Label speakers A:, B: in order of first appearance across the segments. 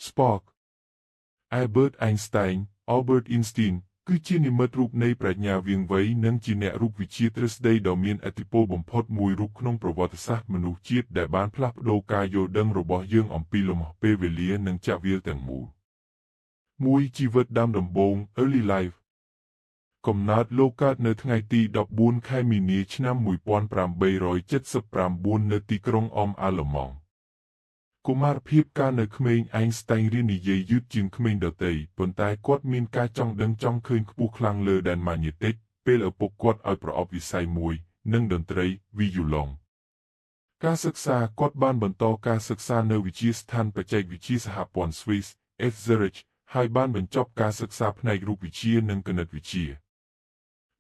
A: Spark Albert Einstein Albert Einstein គឺជានិមិត្តរូបនៃប្រាជ្ញាវាងវៃនិងជាអ្នករូបវិទ្យាទ្រឹស្ដីដ៏មានឥទ្ធិពលបំផុតមួយរូបក្នុងប្រវត្តិសាស្ត្រមនុស្សជាតិដែលបានផ្លាស់ប្ដូរការយល់ដឹងរបស់យើងអំពីលំហពេលវេលានិងចក្រវាឡទាំងមូលមួយជីវិតដើមដំបូង Early Life កំណើតលោកកើតនៅថ្ងៃទី14ខែមីនាឆ្នាំ1879នៅទីក្រុងអមអាឡឺម៉ង់កុមារភាពកាលនៅក្មេងអេនស្តែងរៀននិយាយយឺតជាងក្មេងដទៃប៉ុន្តែគាត់មានការចង់ដឹងចង់ឃើញខ្ពស់ខ្លាំងលើដែនម៉ាញ៉េទិកពេលឪពុកគាត់ឲ្យប្រអប់វិស័យមួយនិងតន្ត្រីវីយូឡុងការសិក្សាគាត់បានបន្តការសិក្សានៅវិទ្យាស្ថានបច្ចេកវិទ្យាសហព័ន្ធ Swiss Zurich ហើយបានបញ្ចប់ការសិក្សាផ្នែករូបវិទ្យានិងគណិតវិទ្យា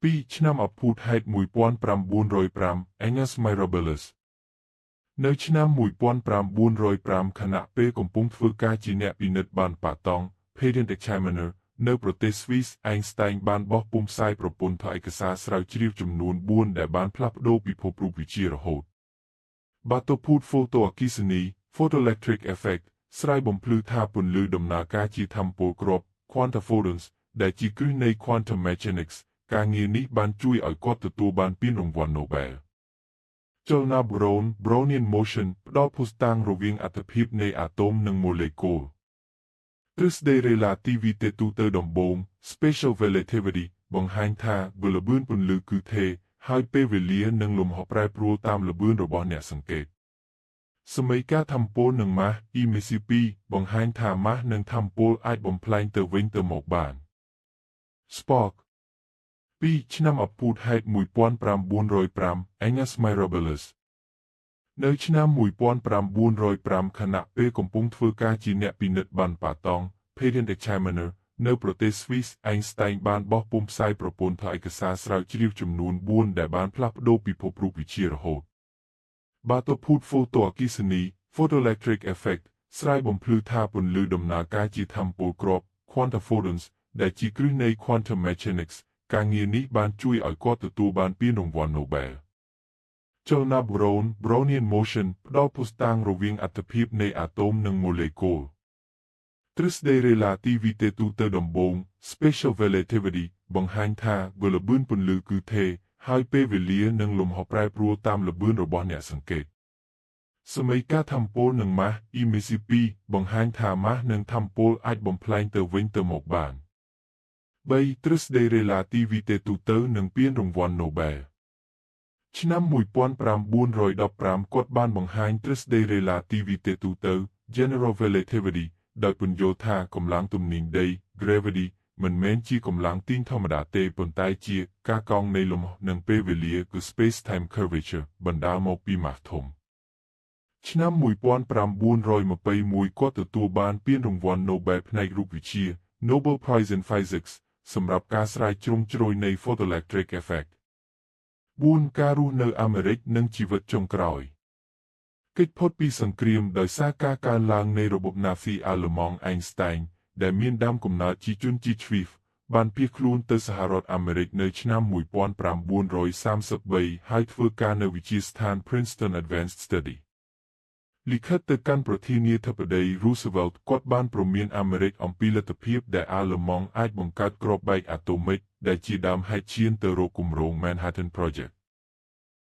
A: 2ឆ្នាំអភូតហេតុ1905 Agnes Mirabilis នៅឆ្នាំ1905ខណៈពេលកំពុងធ្វើការជាអ្នកពិនិត្យបានប៉ាតង់ Patent Examiner នៅប្រទេស Swiss Einstein បានបោះពុម្ពផ្សាយប្រពន្ធឯកសារស្រាវជ្រាវចំនួន4ដែលបានផ្លាស់ប្ដូរពិភពរូបវិទ្យារហូតបាតុភូតហ្វូតូអគ្គិសនី Photoelectric Effect ស្រាយបំភ្លឺថាពន្លឺដំណើរការជាថាមពលគ្រាប់ Quantum Photons ដែលជាគ្រឹះនៃ Quantum Mechanics ការងារនេះបានជួយឲ្យគាត់ទទួលបានពានរង្វាន់ Nobel ចលនា Brownian Motion ផ្ដល់ភស្តុតាងរវាងអត្ថភាពនៃអាតូមនិងម៉ូលេគុលទ្រឹស្ដី Relativity ទូទៅដំបូង Special Relativity បង្ហាញថាបើល្បឿនពន្លឺគឺថេរហើយពេលវេលានិងលំហប្រែប្រួលតាមល្បឿនរបស់អ្នកសង្កេតសម័យកាលថាមពលនិងម៉ាស់ EMC2 បង្ហាញថាម៉ាស់និងថាមពលអាចបំប្លែងទៅវិញទៅមកបាន Spark 2ឆ្នាំអភូតហេតុ1905 Agnes Mirabilis នៅឆ្នាំ1905ខណៈពេលកំពុងធ្វើការជាអ្នកពិនិត្យប័ណ្ណប៉ាតង់ Patent Examiner នៅប្រទេស Swiss Einstein បានបោះពុម្ពផ្សាយប្រពន្ធឯកសារស្រាវជ្រាវចំនួន4ដែលបានផ្លាស់ប្ដូរពិភពរូបវិទ្យារហូតបាតុភូតហ្វូតូអគ្គិសនី Photoelectric Effect ស្រាយបំភ្លឺថាពន្លឺដំណើរការជាថាមពលគ្រាប់ Quantum Photons ដែលជាគ្រឹះនៃ Quantum Mechanics ការងារនេះបានជួយឲ្យគាត់ទទួលបានពានរង្វាន់ Nobel ចលនា Brownian Motion ផ្ដល់ភស្តុតាងរវាងអត្ថភាពនៃអាតូមនិងម៉ូលេគុលទ្រឹស្ដី Relativity ទូទៅដំបូង Special Relativity បង្ហាញថាបើល្បឿនពន្លឺគឺថេរហើយពេលវេលានិងលំហប្រែប្រួលតាមល្បឿនរបស់អ្នកសង្កេតសម័យកាលថាមពលនិងម៉ាស់ EMC2 បង្ហាញថាម៉ាស់និងថាមពលអាចបំប្លែងទៅវិញទៅមកបាន3ទ្រឹស្ដី Relativity ទូទៅនិងពានរង្វាន់ Nobel ឆ្នាំ1915គាត់បានបង្ហាញទ្រឹស្ដី Relativity ទូទៅ General Relativity ដោយពន្យល់ថាកម្លាំងទំនាញដី Gravity មិនមែនជាកម្លាំងទាញធម្មតាទេប៉ុន្តែជាការកោងនៃលំហនិងពេលវេលាគឺ Space-Time Curvature បណ្ដាលមកពីម៉ាស់ធំឆ្នាំ1921គាត់ទទួលបានពានរង្វាន់ Nobel ផ្នែករូបវិទ្យា Nobel Prize in Physics សម្រាប់ការស្រាវជ្រាវជ្រោមជ្រោយនៃ Photoelectric Effect 4ការរស់នៅអាមេរិកនិងជីវិតចុងក្រោយគេចផុតពីសង្គ្រាមដោយសារការកើនឡើងនៃរបបណាហ្ស៊ីអាល្លឺម៉ង់ Einstein ដែលមានដើមកំណើតជាជនជាតិជ្វីសបានភៀសខ្លួនទៅសហរដ្ឋអាមេរិកនៅឆ្នាំ1933ហើយធ្វើការនៅវិទ្យាស្ថាន Princeton Advanced Study លិខិតទៅកាន់ប្រធានាធិបតី Roosevelt គាត់បានព្រមានអាមេរិកអំពីលទ្ធភាពដែលអាល្លឺម៉ង់អាចបង្កើតគ្រាប់បែកអាតូមិកដែលជាដើមហេតុឈានទៅរកគម្រោង Manhattan Project